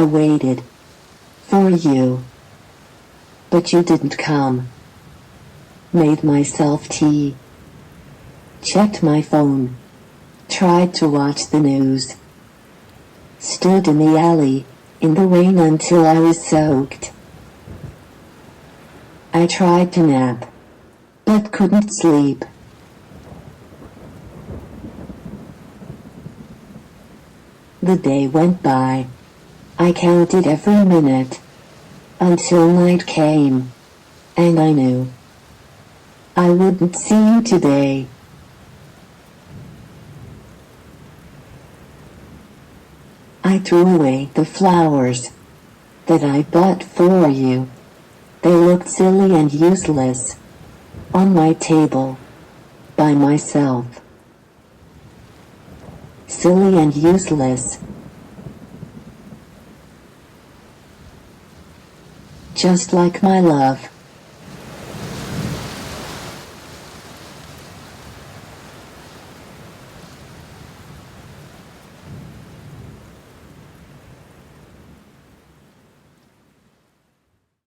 I waited for you, but you didn't come. Made myself tea, checked my phone, tried to watch the news. Stood in the alley, in the rain until I was soaked. I tried to nap, but couldn't sleep. The day went by. I counted every minute, until night came, and I knew I wouldn't see you today. I threw away the flowers that I bought for you. They looked silly and useless on my table by myself. Silly and useless. Just like my love.